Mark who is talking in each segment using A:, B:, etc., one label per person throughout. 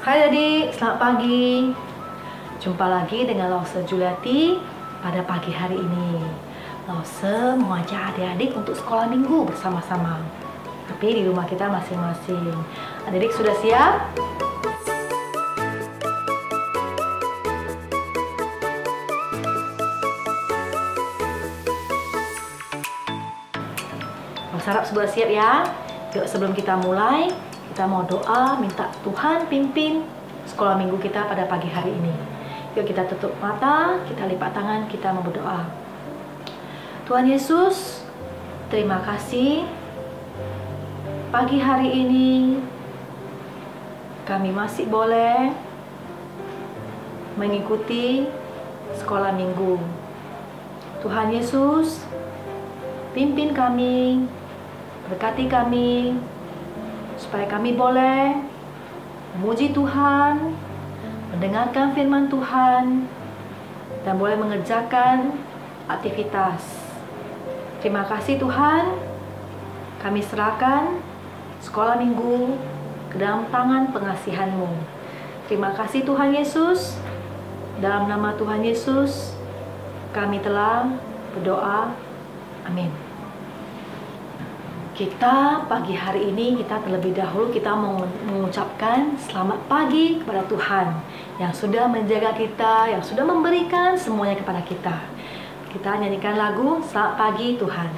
A: Hai adik, selamat pagi. Jumpa lagi dengan Lause Juliati pada pagi hari ini. Lause mengajak adik-adik untuk sekolah minggu bersama-sama, tapi di rumah kita masing-masing. Adik-adik sudah siap? Lause harap sudah siap ya. Yuk, sebelum kita mulai, kita mau doa minta Tuhan pimpin sekolah minggu kita pada pagi hari ini. Yuk kita tutup mata, kita lipat tangan, kita mau berdoa. Tuhan Yesus, terima kasih pagi hari ini kami masih boleh mengikuti sekolah minggu. Tuhan Yesus, pimpin kami, berkati kami, supaya kami boleh memuji Tuhan, mendengarkan firman Tuhan, dan boleh mengerjakan aktivitas. Terima kasih Tuhan, kami serahkan sekolah minggu ke dalam tangan pengasihan-Mu. Terima kasih Tuhan Yesus, dalam nama Tuhan Yesus kami telah berdoa, amin. Kita pagi hari ini, kita terlebih dahulu kita mau mengucapkan selamat pagi kepada Tuhan yang sudah menjaga kita, yang sudah memberikan semuanya kepada kita. Kita nyanyikan lagu Selamat Pagi Tuhan.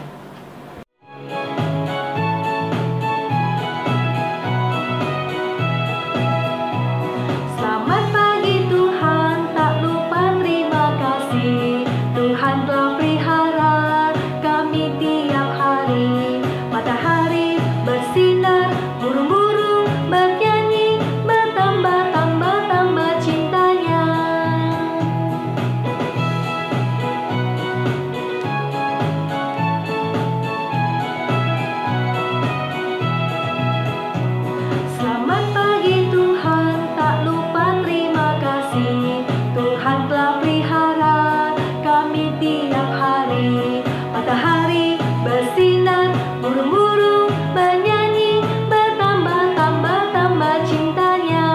A: Selamat pagi Tuhan, tak lupa terima kasih. Tuhan telah pelihara kami tiap hari. Matahari bersinar, burung-burung bernyanyi, bertambah-tambah cintanya. Selamat pagi Tuhan, tak lupa terima kasih. Tuhan telah pelihara kami tiap hari. Matahari bersinar, burung-burung bernyanyi, bertambah-tambah cintanya.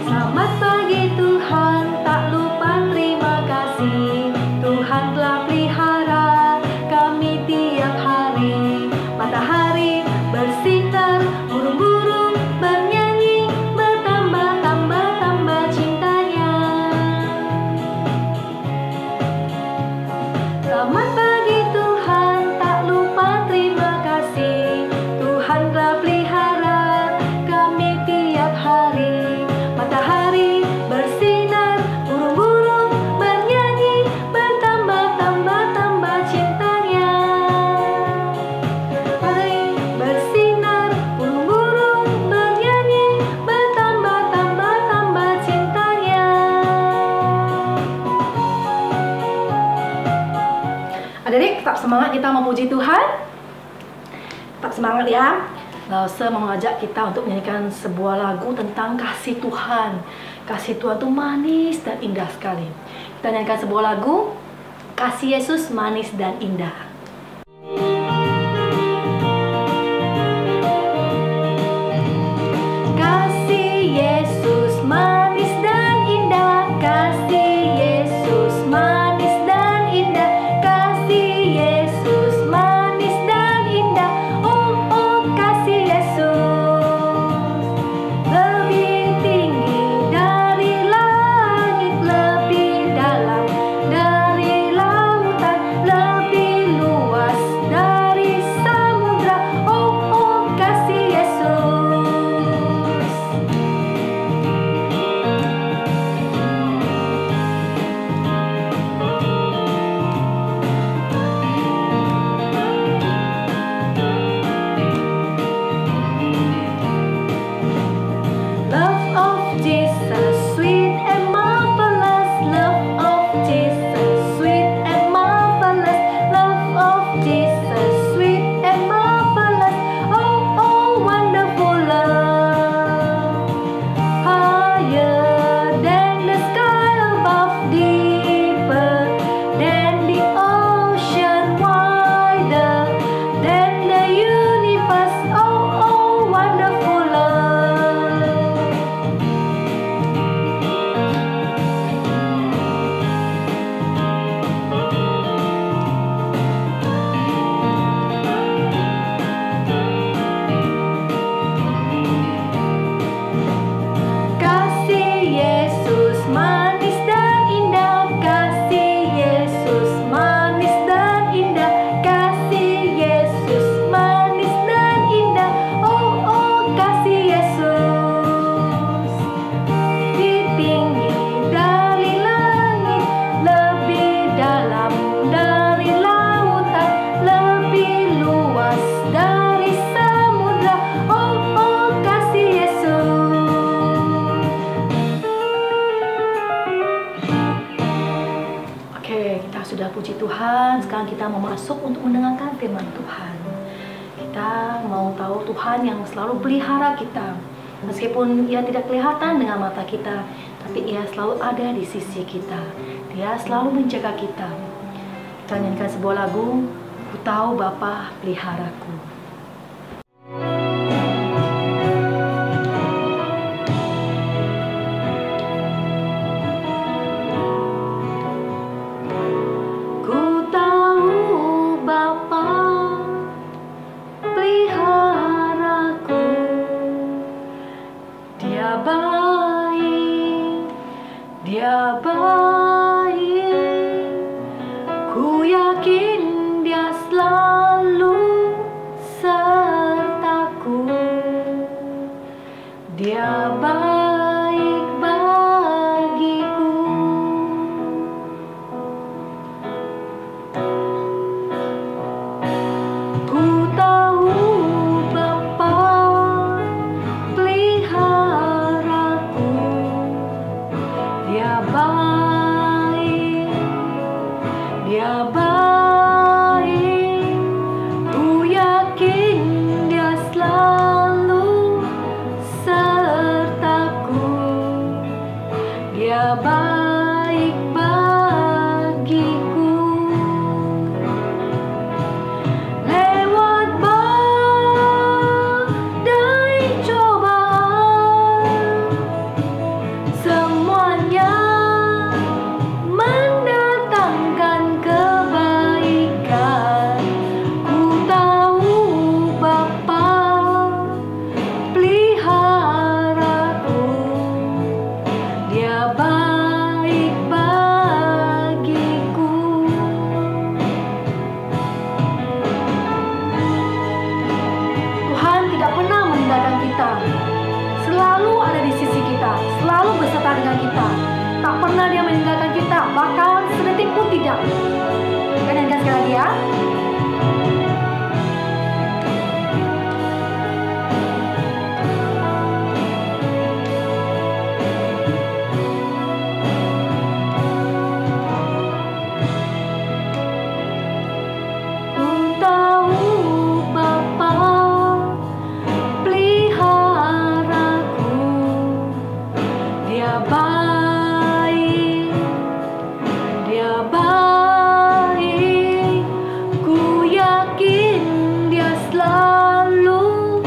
A: Selamat pagi Tuhan, tak lupa terima kasih. Tuhan telah pelihara kami tiap hari. Matahari bersinar, burung-burung bernyanyi, bertambah-tambah cintanya. Selamat pagi Tuhan, tak lupa terima kasih. Tuhan telah pelihara kami tiap hari. Matahari bersinar, burung-burung bernyanyi, bertambah-tambah cintanya. Matahari bersinar, burung-burung bernyanyi, bertambah-tambah cintanya. Adik-adik, tetap semangat kita memuji Tuhan. Tetap semangat ya. Lause mengajak kita untuk menyanyikan sebuah lagu tentang kasih Tuhan. Kasih Tuhan itu manis dan indah sekali. Kita nyanyikan sebuah lagu, Kasih Yesus Manis dan Indah. Kasih Yesus manis dan indah, kasih Yesus manis dan indah, kasih Yesus manis dan indah. Oh kasih Yesus lebih tinggi dari langit, lebih dalam dari lautan, lebih masuk untuk mendengarkan firman Tuhan. Kita mau tahu Tuhan yang selalu pelihara kita. Meskipun Ia tidak kelihatan dengan mata kita, tapi Ia selalu ada di sisi kita. Dia selalu menjaga kita. Kita nyanyikan sebuah lagu, Ku Tahu Bapa Peliharaku.
B: Dia baik, ku yakin Dia selalu sertaku. Dia baik bagiku. Ku tahu Bapa peliharaku. Dia baik, Dia baik, ku yakin Dia selalu sertaku. Dia baik bagiku. Lewat badai cobaan, semuanya mendatangkan kebaikan. Ku tahu Bapa peliharaku. Dia baik bagiku. Tuhan tidak pernah meninggalkan kita. Selalu ada di sisi kita, selalu beserta dengan kita. Tak pernah Dia meninggalkan kita, bahkan sedetik pun tidak. Kita nyanyikan sekali lagi ya. Ku tahu Bapa peliharaku. Dia baik, Dia baik, ku yakin Dia selalu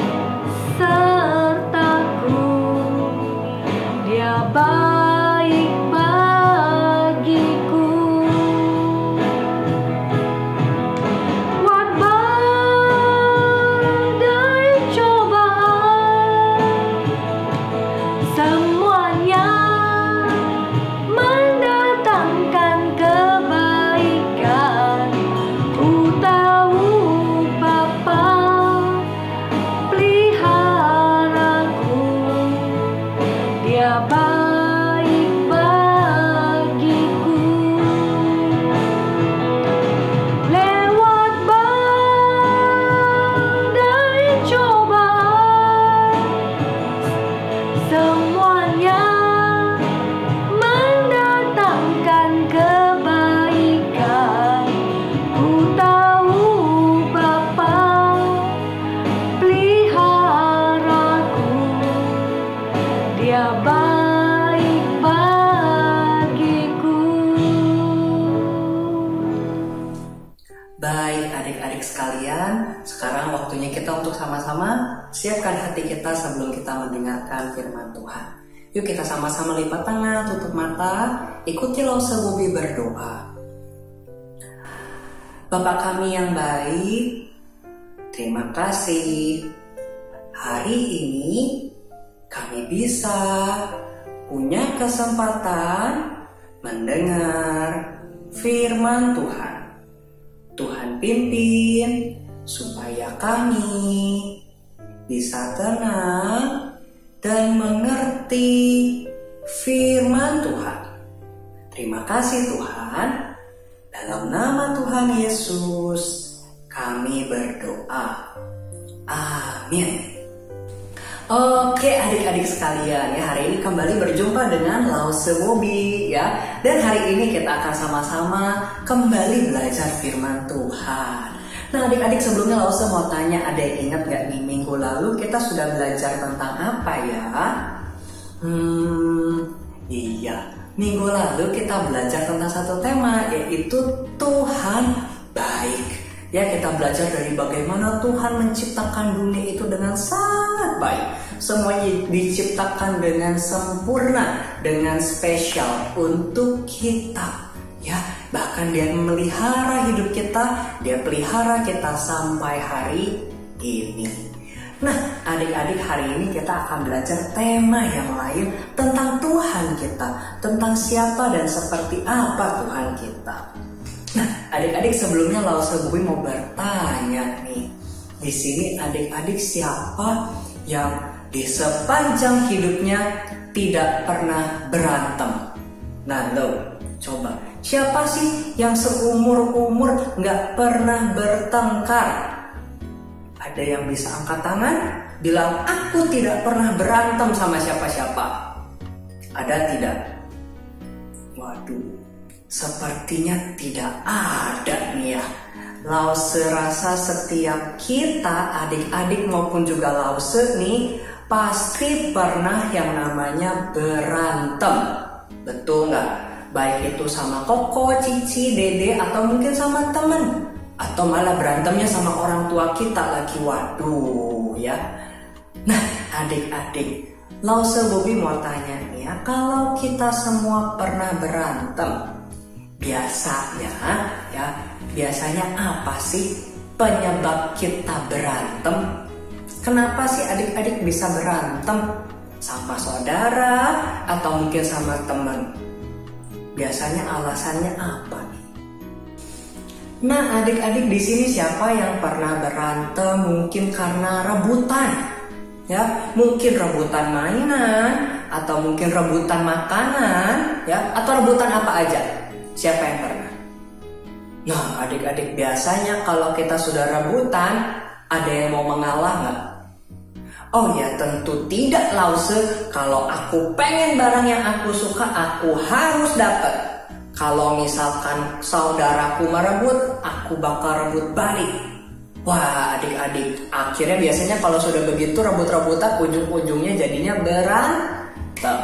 B: sertaku. Dia baik bagiku. Buat badai cobaan, semuanya mendatangkan kebaikan. Ku tahu Bapa peliharaku. Dia baik bagiku. Lewat badai cobaan, semuanya mendatangkan kebaikan. Ku tahu Bapa peliharaku. Dia baik bagiku.
C: Baik adik-adik sekalian, sekarang waktunya kita untuk sama-sama siapkan hati kita sebelum kita mendengarkan firman Tuhan. Yuk kita sama-sama lipat tangan, tutup mata, ikuti Lause Bobi berdoa. Bapa kami yang baik, terima kasih. Hari ini kami bisa punya kesempatan mendengar firman Tuhan. Tuhan pimpin supaya kami bisa tenang dan mengerti firman Tuhan. Terima kasih Tuhan. Dalam nama Tuhan Yesus kami berdoa. Amin. Oke adik-adik sekalian ya, hari ini kembali berjumpa dengan Lause Bobby ya. Dan hari ini kita akan sama-sama kembali belajar firman Tuhan. Nah adik-adik, sebelumnya Lause mau tanya, ada yang ingat gak nih minggu lalu kita sudah belajar tentang apa ya? Iya, minggu lalu kita belajar tentang satu tema, yaitu Tuhan baik. Ya, kita belajar dari bagaimana Tuhan menciptakan dunia itu dengan sangat baik. Semuanya diciptakan dengan sempurna, dengan spesial untuk kita. Ya, bahkan Dia memelihara hidup kita, Dia pelihara kita sampai hari ini. Nah, adik-adik, hari ini kita akan belajar tema yang lain tentang Tuhan kita, tentang siapa dan seperti apa Tuhan kita. Nah, adik-adik, sebelumnya Lause Bobby mau bertanya nih. Di sini adik-adik, siapa yang di sepanjang hidupnya tidak pernah berantem? Nah, lo coba, siapa sih yang seumur-umur nggak pernah bertengkar? Ada yang bisa angkat tangan, bilang aku tidak pernah berantem sama siapa-siapa. Ada tidak? Waduh, sepertinya tidak ada nih ya. Lause rasa setiap kita, adik-adik maupun juga Lause nih, pasti pernah yang namanya berantem. Betul nggak? Baik itu sama koko, cici, dede, atau mungkin sama temen, atau malah berantemnya sama orang tua kita lagi. Waduh ya. Nah adik-adik, Lause Bobby mau tanya nih ya, kalau kita semua pernah berantem, biasanya apa sih penyebab kita berantem? Kenapa sih adik-adik bisa berantem sama saudara atau mungkin sama teman? Biasanya alasannya apa nih? Nah, adik-adik, di sini siapa yang pernah berantem? Mungkin karena rebutan, ya, mungkin rebutan mainan atau mungkin rebutan makanan, ya, atau rebutan apa aja. Siapa yang pernah? Nah, adik-adik, biasanya kalau kita sudah rebutan, ada yang mau mengalah nggak? Oh ya, tentu tidak, Lause. Kalau aku pengen barang yang aku suka, aku harus dapat. Kalau misalkan saudaraku merebut, aku bakal rebut balik. Wah, adik-adik, akhirnya biasanya kalau sudah begitu rebut-rebutan, ujung-ujungnya jadinya berantem.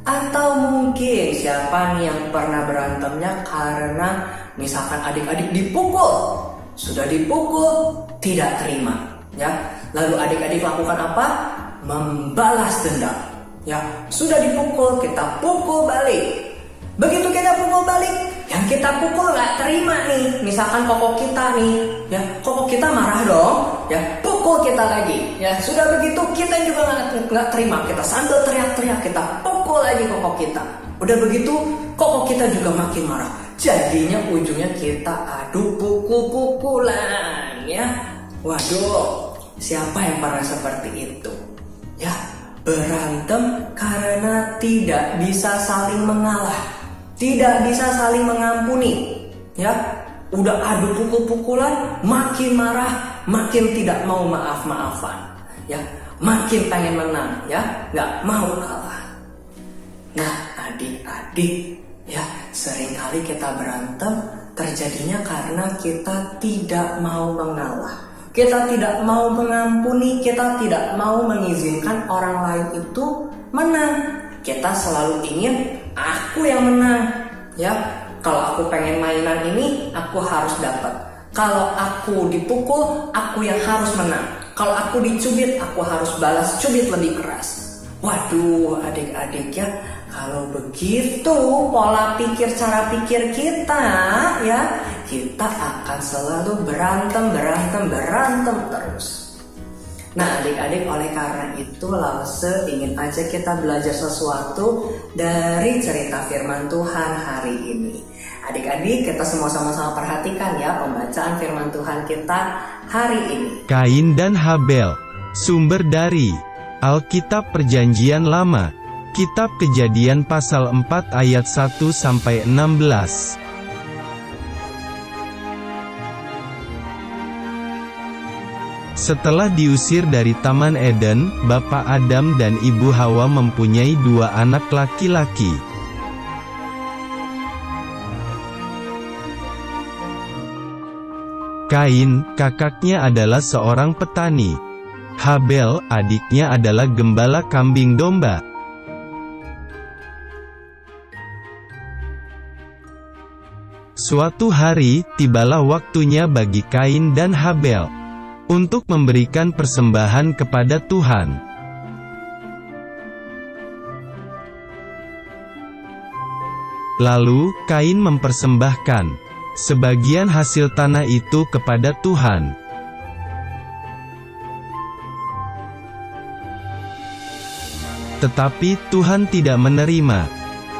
C: Atau mungkin siapa nih yang pernah berantemnya karena misalkan adik-adik dipukul, sudah dipukul tidak terima, ya. Lalu adik-adik lakukan apa? Membalas dendam, ya. Sudah dipukul, kita pukul balik. Begitu kita pukul balik, yang kita pukul nggak terima nih. Misalkan koko kita nih, ya, koko kita marah dong, ya, pukul kita lagi, ya. Sudah begitu kita juga nggak terima, kita sambil teriak-teriak kita pukul lagi koko kita. Udah begitu koko kita juga makin marah. Jadinya ujungnya kita adu pukul-pukulan, ya. Waduh, siapa yang pernah seperti itu? Ya, berantem karena tidak bisa saling mengalah. Tidak bisa saling mengampuni, ya. Udah adu pukul-pukulan, makin marah, makin tidak mau maaf-maafan, ya. Makin pengen menang, ya, nggak mau kalah. Nah, adik-adik, ya, seringkali kita berantem terjadinya karena kita tidak mau mengalah. Kita tidak mau mengampuni, kita tidak mau mengizinkan orang lain itu menang. Kita selalu ingin aku yang menang, ya. Kalau aku pengen mainan ini, aku harus dapat. Kalau aku dipukul, aku yang harus menang. Kalau aku dicubit, aku harus balas cubit lebih keras. Waduh, adik-adik ya, kalau begitu pola pikir, cara pikir kita, ya, kita akan selalu berantem terus. Nah adik-adik, oleh karena itu Lause ingin aja kita belajar sesuatu dari cerita firman Tuhan hari ini. Adik-adik, kita semua sama-sama perhatikan ya pembacaan firman Tuhan kita hari ini.
D: Kain dan Habel. Sumber dari Alkitab Perjanjian Lama, Kitab Kejadian pasal 4 ayat 1-16. Setelah diusir dari Taman Eden, Bapak Adam dan Ibu Hawa mempunyai 2 anak laki-laki. Kain, kakaknya adalah seorang petani. Habel, adiknya adalah gembala kambing domba. Suatu hari, tibalah waktunya bagi Kain dan Habel untuk memberikan persembahan kepada Tuhan. Lalu, Kain mempersembahkan sebagian hasil tanah itu kepada Tuhan. Tetapi Tuhan tidak menerima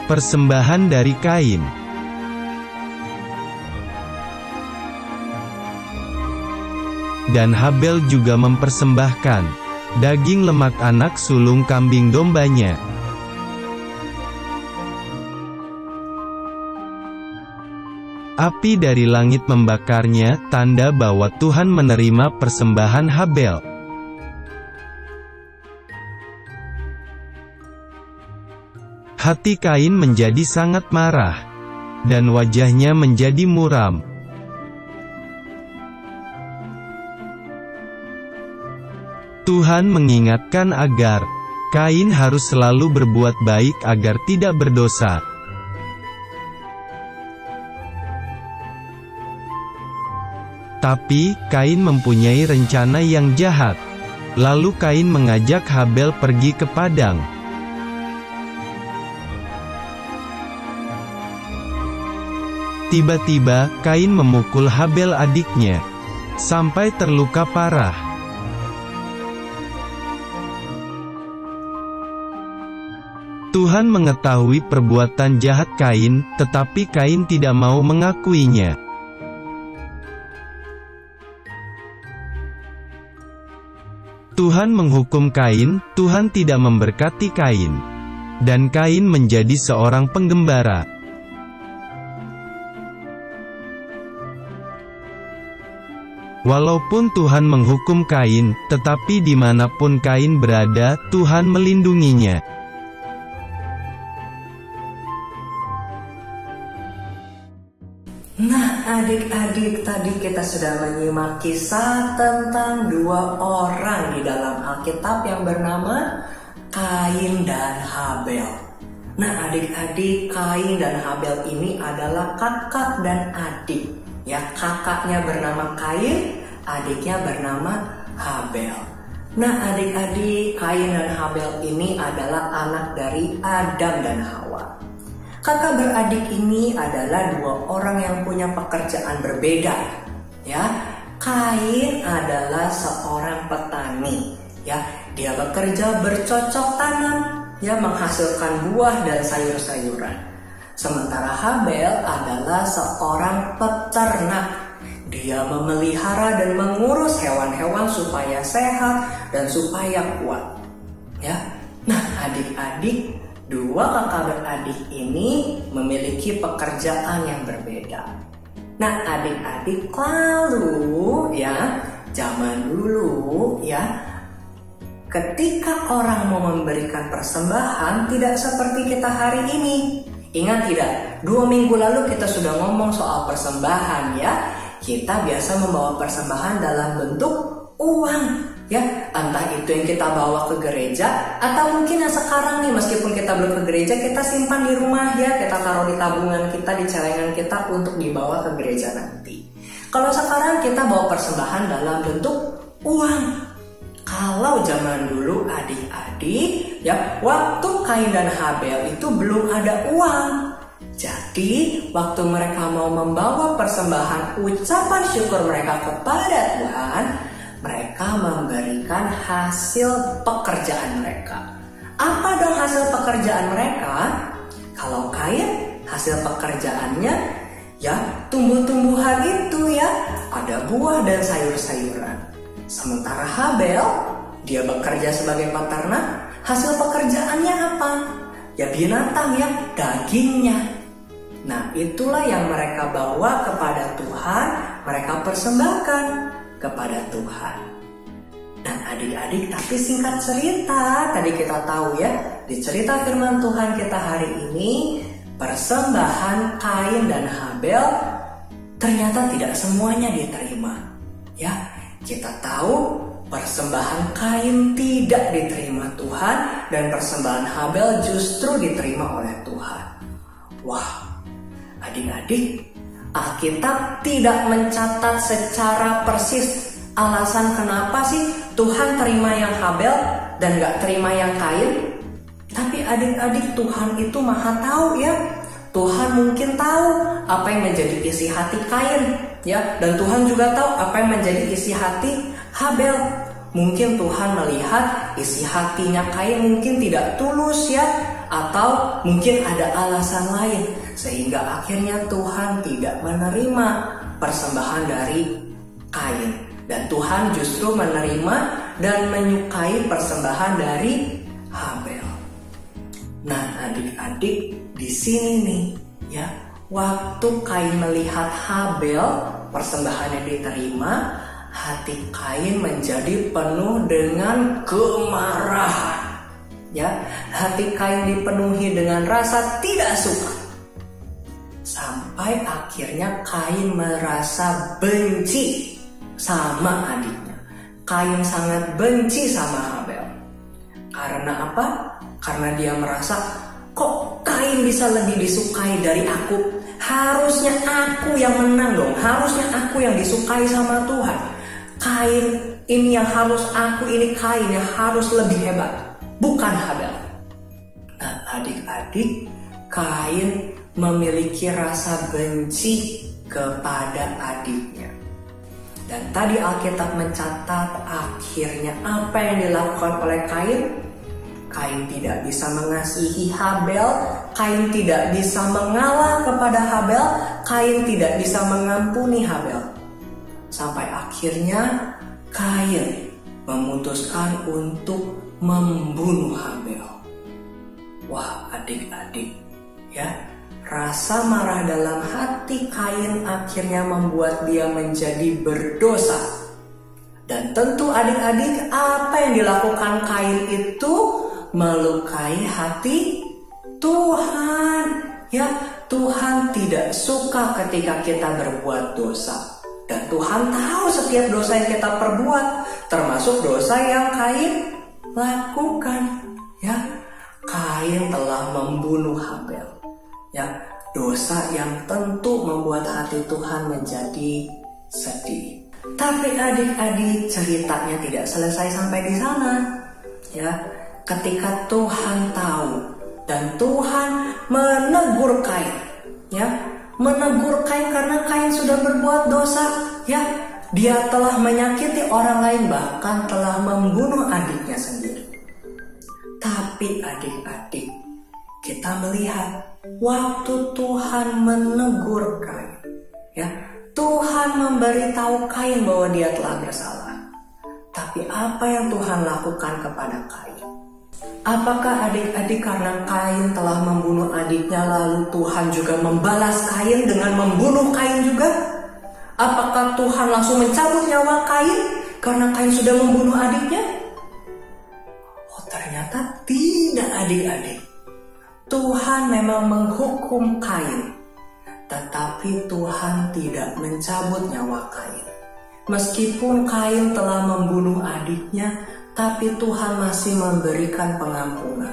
D: persembahan dari Kain. Dan Habel juga mempersembahkan daging lemak anak sulung kambing dombanya. Api dari langit membakarnya, tanda bahwa Tuhan menerima persembahan Habel. Hati Kain menjadi sangat marah, dan wajahnya menjadi muram. Tuhan mengingatkan agar Kain harus selalu berbuat baik agar tidak berdosa. Tapi, Kain mempunyai rencana yang jahat. Lalu Kain mengajak Habel pergi ke padang. Tiba-tiba, Kain memukul Habel adiknya, sampai terluka parah. Tuhan mengetahui perbuatan jahat Kain, tetapi Kain tidak mau mengakuinya. Tuhan menghukum Kain, Tuhan tidak memberkati Kain. Dan Kain menjadi seorang penggembara. Walaupun Tuhan menghukum Kain, tetapi dimanapun Kain berada, Tuhan melindunginya.
C: Nah, adik-adik, tadi kita sudah menyimak kisah tentang 2 orang di dalam Alkitab yang bernama Kain dan Habel. Nah, adik-adik, Kain dan Habel ini adalah kakak dan adik. Ya, kakaknya bernama Kain, adiknya bernama Habel. Nah, adik-adik, Kain dan Habel ini adalah anak dari Adam dan Hawa. Kakak beradik ini adalah 2 orang yang punya pekerjaan berbeda. Ya, Kain adalah seorang petani. Ya, dia bekerja bercocok tanam, ya, menghasilkan buah dan sayur-sayuran. Sementara Habel adalah seorang peternak. Dia memelihara dan mengurus hewan-hewan supaya sehat dan supaya kuat. Ya, nah adik-adik, 2 kakak beradik ini memiliki pekerjaan yang berbeda. Nah, adik-adik, lalu ya, zaman dulu ya, ketika orang mau memberikan persembahan tidak seperti kita hari ini. Ingat tidak? 2 minggu lalu kita sudah ngomong soal persembahan ya. Kita biasa membawa persembahan dalam bentuk uang. Ya, entah itu yang kita bawa ke gereja, atau mungkin yang sekarang nih, meskipun kita belum ke gereja, kita simpan di rumah ya, kita taruh di tabungan kita, di celengan kita untuk dibawa ke gereja nanti. Kalau sekarang kita bawa persembahan dalam bentuk uang. Kalau zaman dulu adik-adik, ya, waktu Kain dan Habel itu belum ada uang. Jadi, waktu mereka mau membawa persembahan ucapan syukur mereka kepada Tuhan, mereka memberikan hasil pekerjaan mereka. Apa dong hasil pekerjaan mereka? Kalau Kain, hasil pekerjaannya ya tumbuh-tumbuhan itu ya, ada buah dan sayur-sayuran. Sementara Habel, dia bekerja sebagai peternak, hasil pekerjaannya apa? Ya binatang ya, dagingnya. Nah, itulah yang mereka bawa kepada Tuhan, mereka persembahkan kepada Tuhan. Dan adik-adik, tapi singkat cerita, tadi kita tahu ya, di cerita firman Tuhan kita hari ini, persembahan Kain dan Habel ternyata tidak semuanya diterima. Ya, kita tahu persembahan Kain tidak diterima Tuhan dan persembahan Habel justru diterima oleh Tuhan. Wah, adik-adik, Alkitab tidak mencatat secara persis alasan kenapa sih Tuhan terima yang Habel dan gak terima yang Kain. Tapi adik-adik, Tuhan itu maha tahu ya. Tuhan mungkin tahu apa yang menjadi isi hati Kain ya, dan Tuhan juga tahu apa yang menjadi isi hati Habel. Mungkin Tuhan melihat isi hatinya Kain mungkin tidak tulus ya, atau mungkin ada alasan lain sehingga akhirnya Tuhan tidak menerima persembahan dari Kain. Dan Tuhan justru menerima dan menyukai persembahan dari Habel. Nah, adik-adik, di sini nih ya, waktu Kain melihat Habel persembahannya diterima, hati Kain menjadi penuh dengan kemarahan. Ya, hati Kain dipenuhi dengan rasa tidak suka. Sampai akhirnya Kain merasa benci sama adiknya. Kain sangat benci sama Habel. Karena apa? Karena dia merasa, kok Kain bisa lebih disukai dari aku? Harusnya aku yang menang dong. Harusnya aku yang disukai sama Tuhan. Kain ini yang harus aku, ini Kain yang harus lebih hebat, bukan Habel. Nah, adik-adik, Kain memiliki rasa benci kepada adiknya. Dan tadi Alkitab mencatat akhirnya apa yang dilakukan oleh Kain? Kain tidak bisa mengasihi Habel, Kain tidak bisa mengalah kepada Habel, Kain tidak bisa mengampuni Habel. Sampai akhirnya Kain memutuskan untuk membunuh Habel. Wah, adik-adik, ya, rasa marah dalam hati Kain akhirnya membuat dia menjadi berdosa. Dan tentu adik-adik, apa yang dilakukan Kain itu melukai hati Tuhan. Ya, Tuhan tidak suka ketika kita berbuat dosa. Dan Tuhan tahu setiap dosa yang kita perbuat, termasuk dosa yang Kain lakukan. Ya, Kain telah membunuh Habel. Ya, dosa yang tentu membuat hati Tuhan menjadi sedih. Tapi adik-adik, ceritanya tidak selesai sampai di sana. Ya, ketika Tuhan tahu dan Tuhan menegur Kain, ya, menegur Kain karena Kain sudah berbuat dosa, ya, dia telah menyakiti orang lain, bahkan telah membunuh adiknya sendiri. Tapi adik-adik, kita melihat waktu Tuhan menegur Kain, ya, Tuhan memberitahu Kain bahwa dia telah bersalah. Tapi apa yang Tuhan lakukan kepada Kain? Apakah adik-adik karena Kain telah membunuh adiknya lalu Tuhan juga membalas Kain dengan membunuh Kain juga? Apakah Tuhan langsung mencabut nyawa Kain karena Kain sudah membunuh adiknya? Oh, ternyata tidak, adik-adik. Tuhan memang menghukum Kain, tetapi Tuhan tidak mencabut nyawa Kain. Meskipun Kain telah membunuh adiknya, tapi Tuhan masih memberikan pengampunan.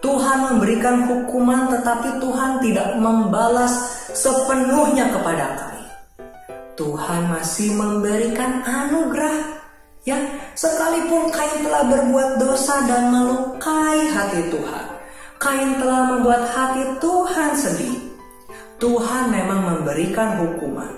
C: Tuhan memberikan hukuman, tetapi Tuhan tidak membalas sepenuhnya kepada Kain. Tuhan masih memberikan anugerah. Ya, sekalipun Kain telah berbuat dosa dan melukai hati Tuhan, Kain telah membuat hati Tuhan sedih, Tuhan memang memberikan hukuman.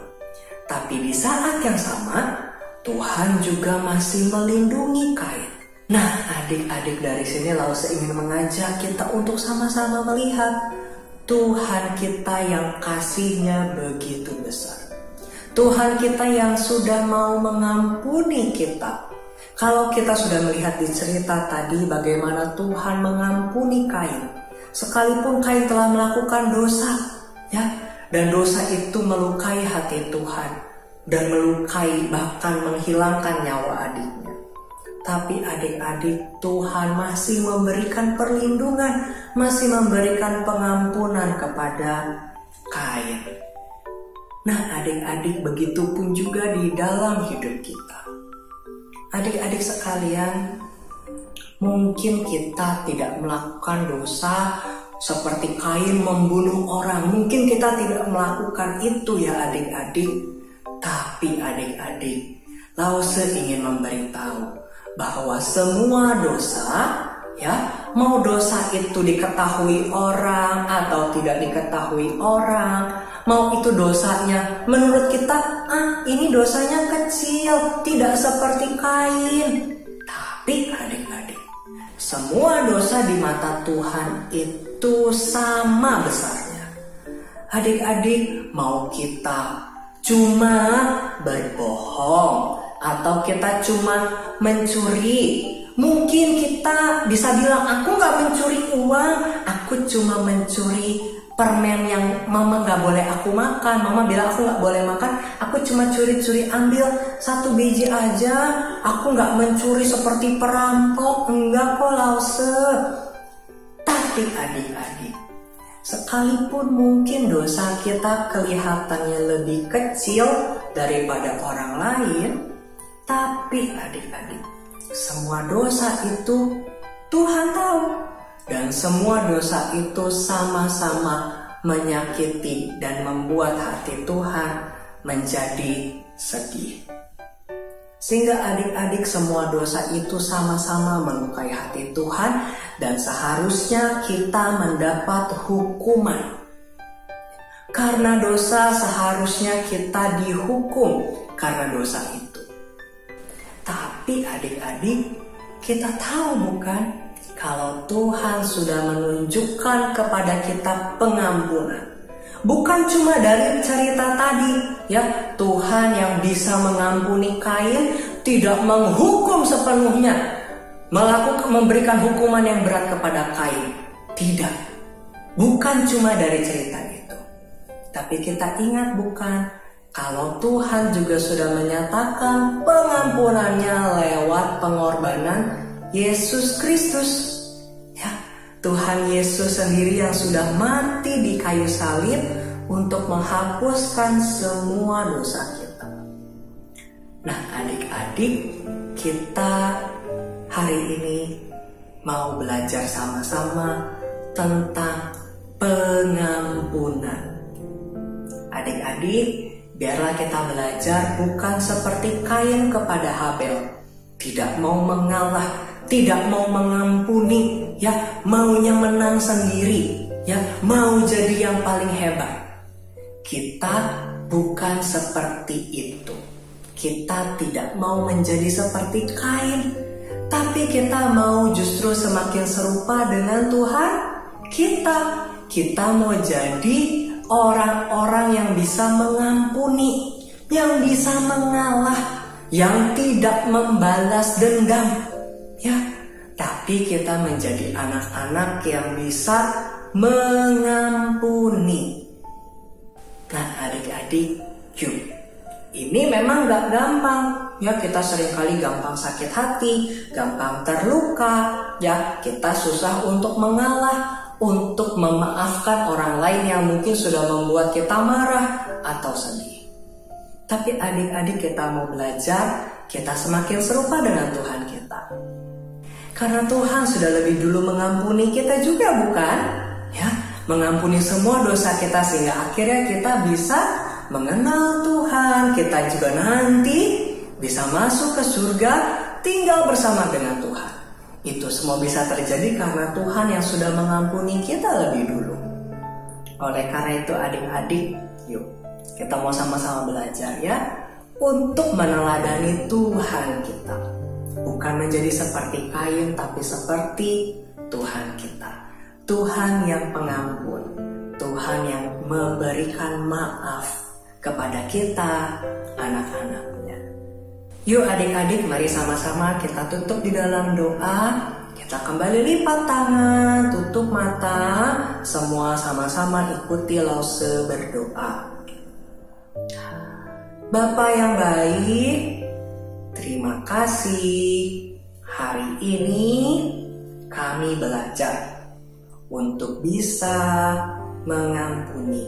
C: Tapi di saat yang sama, Tuhan juga masih melindungi Kain. Nah, adik-adik, dari sini Lause ingin mengajak kita untuk sama-sama melihat Tuhan kita yang kasih-Nya begitu besar. Tuhan kita yang sudah mau mengampuni kita. Kalau kita sudah melihat di cerita tadi bagaimana Tuhan mengampuni Kain, sekalipun Kain telah melakukan dosa, ya, dan dosa itu melukai hati Tuhan dan melukai, bahkan menghilangkan nyawa adiknya. Tapi adik-adik, Tuhan masih memberikan perlindungan, masih memberikan pengampunan kepada Kain. Nah adik-adik, begitu pun juga di dalam hidup kita. Adik-adik sekalian, mungkin kita tidak melakukan dosa seperti Kain membunuh orang. Mungkin kita tidak melakukan itu ya adik-adik. Tapi adik-adik, Lause ingin memberitahu bahwa semua dosa, ya, mau dosa itu diketahui orang atau tidak diketahui orang, mau itu dosanya menurut kita, ini dosanya kecil, tidak seperti Kain. Tapi adik-adik, semua dosa di mata Tuhan itu sama besarnya. Adik-adik, mau kita cuma berbohong atau kita cuma mencuri, mungkin kita bisa bilang, aku gak mencuri uang, aku cuma mencuri permen yang mama gak boleh aku makan. Mama bilang aku gak boleh makan, aku cuma curi-curi ambil 1 biji aja, aku gak mencuri seperti perampok. Enggak kok Lause. Tapi adik-adik, sekalipun mungkin dosa kita kelihatannya lebih kecil daripada orang lain, tapi adik-adik, semua dosa itu Tuhan tahu. Dan semua dosa itu sama-sama menyakiti dan membuat hati Tuhan menjadi sedih. Sehingga adik-adik, semua dosa itu sama-sama melukai hati Tuhan dan seharusnya kita mendapat hukuman. Karena dosa seharusnya kita dihukum karena dosa itu. Tapi adik-adik, kita tahu bukan kalau Tuhan sudah menunjukkan kepada kita pengampunan. Bukan cuma dari cerita tadi, ya, Tuhan yang bisa mengampuni Kain tidak menghukum sepenuhnya, memberikan hukuman yang berat kepada Kain. Tidak, bukan cuma dari cerita itu. Tapi kita ingat bukan, kalau Tuhan juga sudah menyatakan pengampunannya lewat pengorbanan Yesus Kristus. Ya, Tuhan Yesus sendiri yang sudah mati di kayu salib untuk menghapuskan semua dosa kita. Nah adik-adik, kita hari ini mau belajar sama-sama tentang pengampunan. Adik-adik, biarlah kita belajar bukan seperti Kain kepada Habel, tidak mau mengalah, tidak mau mengampuni, ya, maunya menang sendiri, ya, mau jadi yang paling hebat. Kita bukan seperti itu. Kita tidak mau menjadi seperti Kain, tapi kita mau justru semakin serupa dengan Tuhan kita. Kita mau jadi orang-orang yang bisa mengampuni, yang bisa mengalah, yang tidak membalas dendam, ya. Tapi kita menjadi anak-anak yang bisa mengampuni. Nah adik-adik, yuk, ini memang gak gampang, ya. Kita seringkali gampang sakit hati, gampang terluka, ya. Kita susah untuk mengalah, untuk memaafkan orang lain yang mungkin sudah membuat kita marah atau sedih. Tapi adik-adik, kita mau belajar, kita semakin serupa dengan Tuhan kita. Karena Tuhan sudah lebih dulu mengampuni kita juga bukan? Ya, mengampuni semua dosa kita sehingga akhirnya kita bisa mengenal Tuhan. Kita juga nanti bisa masuk ke surga, tinggal bersama dengan Tuhan. Itu semua bisa terjadi karena Tuhan yang sudah mengampuni kita lebih dulu. Oleh karena itu adik-adik, yuk kita mau sama-sama belajar ya, untuk meneladani Tuhan kita. Bukan menjadi seperti Kain, tapi seperti Tuhan kita. Tuhan yang pengampun, Tuhan yang memberikan maaf kepada kita, anak-anaknya. Yuk adik-adik, mari sama-sama kita tutup di dalam doa. Kita kembali lipat tangan, tutup mata, semua sama-sama ikuti Lause berdoa. Bapa yang baik, terima kasih Hari ini kami belajar untuk bisa mengampuni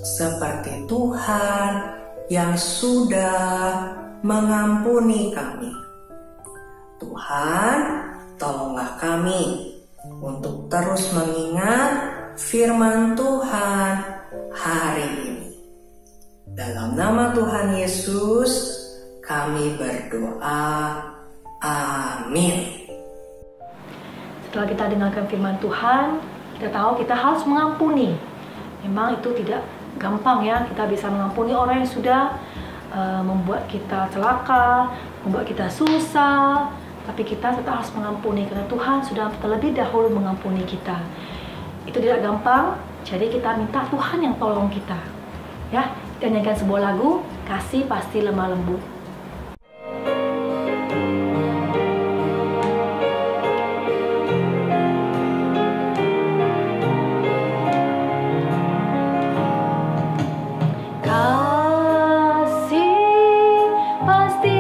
C: seperti Tuhan yang sudah mengampuni kami. Tuhan, tolonglah kami untuk terus mengingat firman Tuhan hari ini. Dalam nama Tuhan Yesus, kami berdoa. Amin.
A: Setelah kita dengarkan firman Tuhan, kita tahu kita harus mengampuni. Memang itu tidak gampang ya, kita bisa mengampuni orang yang sudah membuat kita celaka, membuat kita susah, tapi kita tetap harus mengampuni karena Tuhan sudah terlebih dahulu mengampuni kita. Itu tidak gampang, jadi kita minta Tuhan yang tolong kita. Ya, kita nyanyikan sebuah lagu, Kasih Pasti Lemah Lembut.
B: Kasih pasti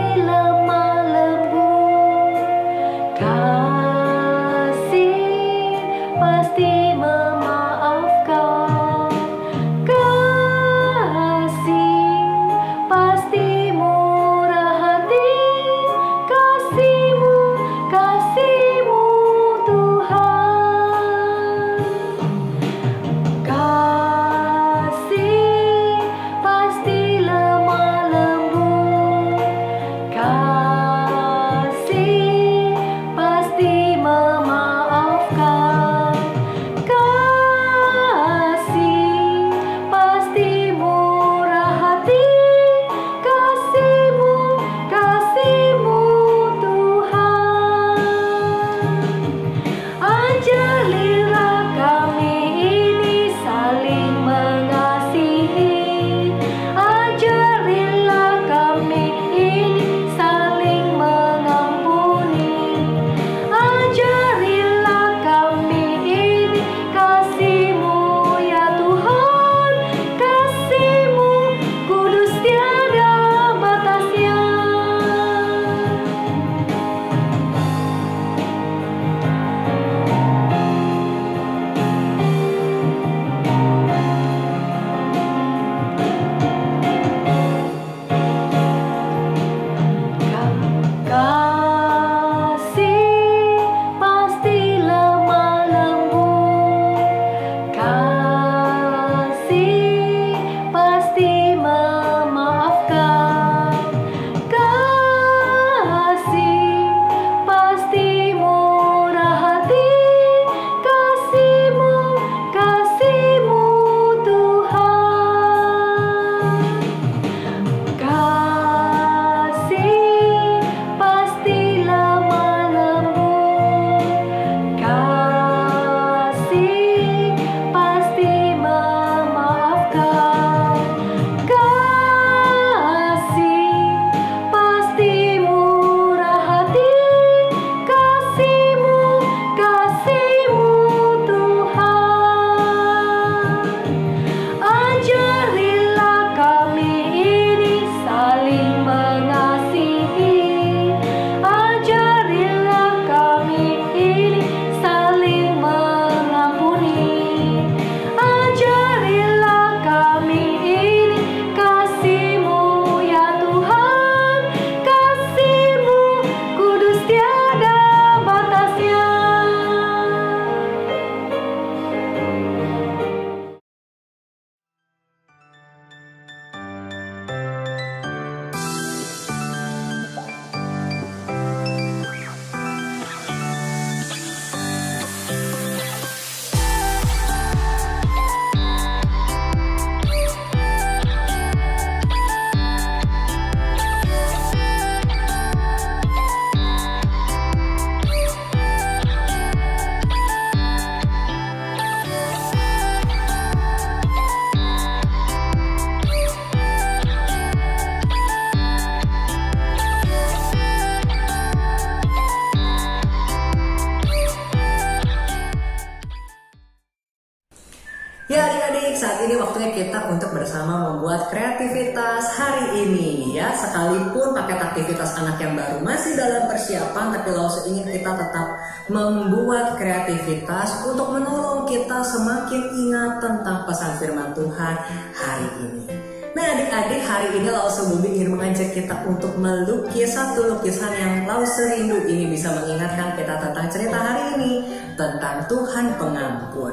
C: waktunya kita untuk bersama membuat kreativitas hari ini ya. Sekalipun paket aktivitas anak yang baru masih dalam persiapan, tapi Lause ingin kita tetap membuat kreativitas untuk menolong kita semakin ingat tentang pesan firman Tuhan hari ini. Nah adik-adik, hari ini Lause Bubi ingin mengajak kita untuk melukis satu lukisan yang Lause rindu. Ini bisa mengingatkan kita tentang cerita hari ini, tentang Tuhan pengampun.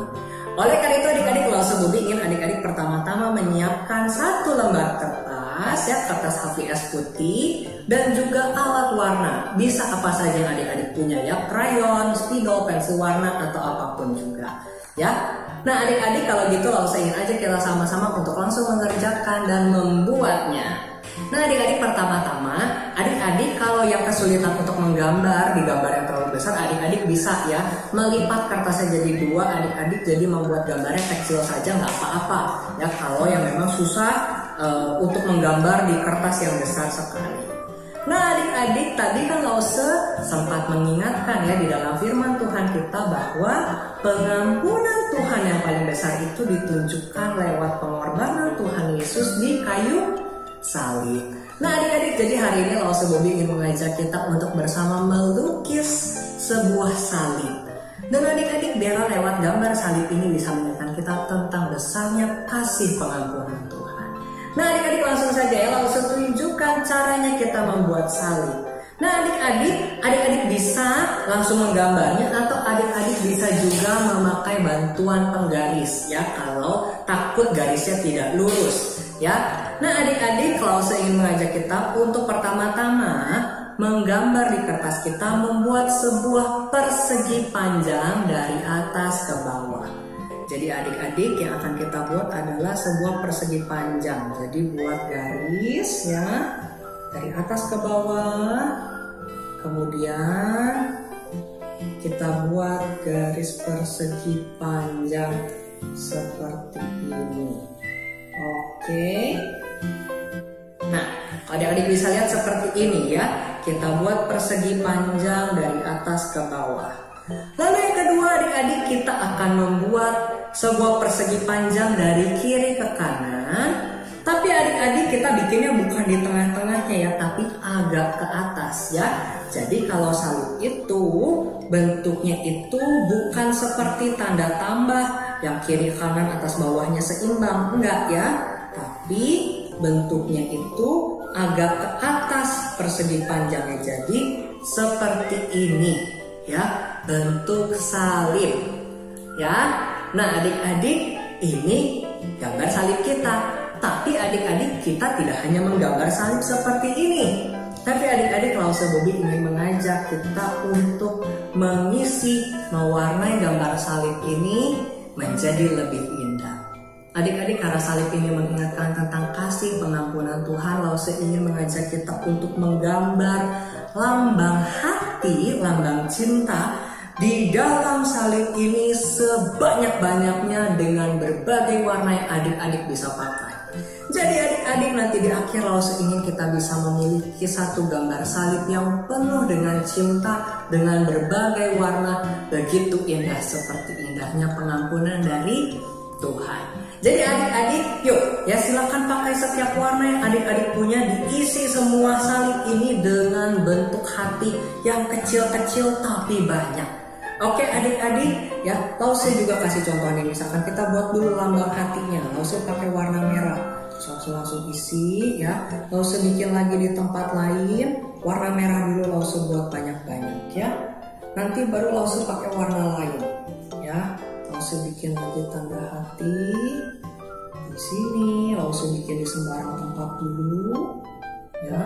C: Oleh karena itu adik-adik, Lause Bubi ingin adik-adik pertama-tama menyiapkan satu lembar kertas, ya, kertas HVS putih dan juga alat warna. Bisa apa saja yang adik-adik punya ya, krayon, spidol, pensil warna atau apapun juga ya. Nah adik-adik, kalau gitu Lause ingin ajak kita sama-sama untuk langsung mengerjakan dan membuatnya. Nah adik-adik, pertama-tama adik-adik kalau yang kesulitan untuk menggambar di gambar yang terlalu besar, adik-adik bisa ya melipat kertasnya jadi dua, adik-adik jadi membuat gambarnya kecil saja nggak apa-apa ya, kalau yang memang susah untuk menggambar di kertas yang besar sekali. Nah adik-adik, tadi kan Lause sempat mengingatkan ya di dalam firman Tuhan kita bahwa pengampunan Tuhan yang paling besar itu ditunjukkan lewat pengorbanan Tuhan Yesus di kayu salib. Nah adik-adik, jadi hari ini Lause Bubi ingin mengajak kita untuk bersama melukis sebuah salib. Dan adik-adik, biarlah lewat gambar salib ini bisa mengingatkan kita tentang besarnya kasih pengampunan Tuhan. Nah adik-adik, langsung saja ya Lause tunjukkan caranya kita membuat salib. Nah adik-adik bisa langsung menggambarnya atau adik-adik bisa juga memakai bantuan penggaris ya, kalau takut garisnya tidak lurus ya. Nah adik-adik, Lause ingin mengajak kita untuk pertama-tama menggambar di kertas kita, membuat sebuah persegi panjang dari atas ke bawah. Jadi adik-adik, yang akan kita buat adalah sebuah persegi panjang. Jadi buat garis ya dari atas ke bawah, kemudian kita buat garis persegi panjang seperti ini. Oke. Nah, adik-adik bisa lihat seperti ini ya. Kita buat persegi panjang dari atas ke bawah. Lalu yang kedua adik-adik, kita akan membuat sebuah persegi panjang dari kiri ke kanan. Tapi adik-adik, kita bikinnya bukan di tengah-tengahnya ya, tapi agak ke atas ya. Jadi kalau salib itu bentuknya itu bukan seperti tanda tambah yang kiri kanan atas bawahnya seimbang, enggak ya. Tapi bentuknya itu agak ke atas persegi panjangnya, jadi seperti ini ya, bentuk salib ya. Nah adik-adik, ini gambar salib kita. Tapi adik-adik, kita tidak hanya menggambar salib seperti ini, tapi adik-adik, Lause Bubi ingin mengajak kita untuk mengisi, mewarnai gambar salib ini menjadi lebih indah. Adik-adik, karena salib ini mengingatkan tentang kasih pengampunan Tuhan, Lause ingin mengajak kita untuk menggambar lambang hati, lambang cinta di dalam salib ini sebanyak-banyaknya dengan berbagai warna yang adik-adik bisa pakai. Jadi adik-adik, nanti di akhir Lause ingin kita bisa memiliki satu gambar salib yang penuh dengan cinta, dengan berbagai warna, begitu indah seperti indahnya pengampunan dari Tuhan. Jadi adik-adik, yuk ya silakan pakai setiap warna yang adik-adik punya, diisi semua salib ini dengan bentuk hati yang kecil-kecil tapi banyak. Oke adik-adik, ya Lause juga kasih contoh nih, misalkan kita buat dulu lambang hatinya, Lause pakai warna merah, langsung isi ya. Lause bikin lagi di tempat lain, warna merah dulu Lause buat banyak-banyak ya. Nanti baru Lause pakai warna lain ya. Lause bikin lagi tanda hati di sini, Lause bikin di sembarang tempat dulu ya.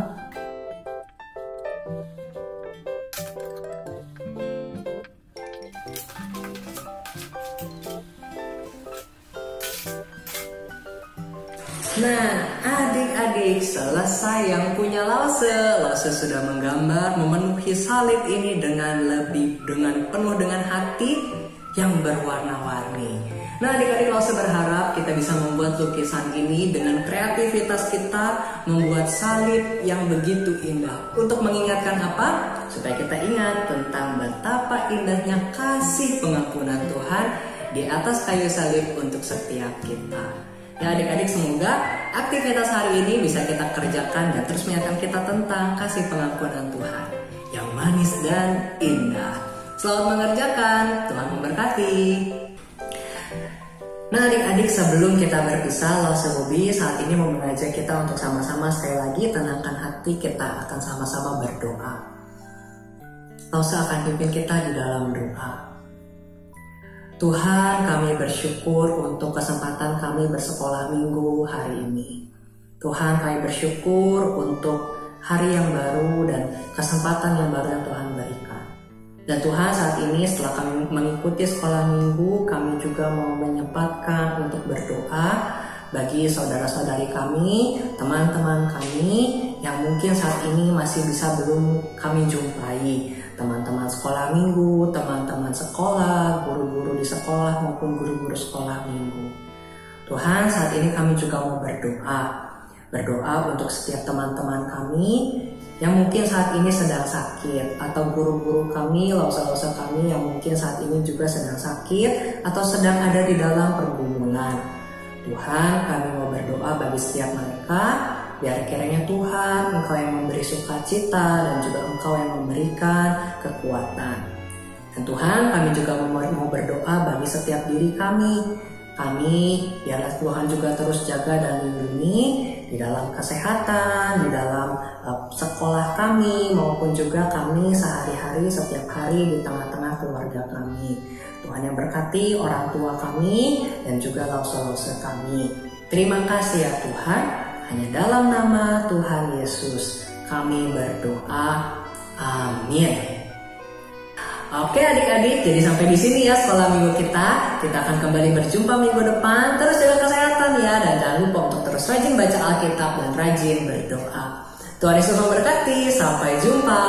C: Nah, adik-adik, selesai yang punya Lause sudah menggambar, memenuhi salib ini dengan penuh dengan hati yang berwarna-warni. Nah, adik-adik, Lause berharap kita bisa membuat lukisan ini dengan kreativitas kita, membuat salib yang begitu indah. Untuk mengingatkan apa? Supaya kita ingat tentang betapa indahnya kasih pengampunan Tuhan di atas kayu salib untuk setiap kita. Ya adik-adik, semoga aktivitas hari ini bisa kita kerjakan dan terus mengingatkan kita tentang kasih pengampunan Tuhan yang manis dan indah. Selamat mengerjakan, Tuhan memberkati. Nah adik-adik, sebelum kita berpisah, Lause Bobby saat ini mau mengajak kita untuk sama-sama sekali lagi tenangkan hati kita, akan sama-sama berdoa. Lause akan pimpin kita di dalam doa. Tuhan, kami bersyukur untuk kesempatan kami bersekolah minggu hari ini. Tuhan, kami bersyukur untuk hari yang baru dan kesempatan yang baru yang Tuhan berikan. Dan Tuhan, saat ini setelah kami mengikuti sekolah minggu, kami juga mau menyempatkan untuk berdoa bagi saudara-saudari kami, teman-teman kami yang mungkin saat ini masih bisa belum kami jumpai. Teman-teman sekolah minggu, teman-teman sekolah, guru-guru di sekolah maupun guru-guru sekolah minggu. Tuhan, saat ini kami juga mau berdoa untuk setiap teman-teman kami yang mungkin saat ini sedang sakit, atau guru-guru kami, lause-lause kami yang mungkin saat ini juga sedang sakit atau sedang ada di dalam pergumulan. Tuhan, kami mau berdoa bagi setiap mereka, biar kiranya Tuhan, Engkau yang memberi sukacita dan juga Engkau yang memberikan kekuatan. Dan Tuhan, kami juga mau berdoa bagi setiap diri kami. Biarlah Tuhan juga terus jaga dan lindungi di dalam kesehatan, di dalam sekolah kami, maupun juga kami sehari-hari, setiap hari di tengah-tengah keluarga kami. Tuhan yang berkati orang tua kami dan juga lause-lause kami. Terima kasih ya Tuhan. Hanya dalam nama Tuhan Yesus kami berdoa. Amin. Oke adik-adik, jadi sampai di sini ya sekolah minggu kita. Kita akan kembali berjumpa minggu depan. Terus jaga kesehatan ya, dan jangan lupa untuk terus rajin baca Alkitab dan rajin berdoa. Tuhan Yesus memberkati. Sampai jumpa.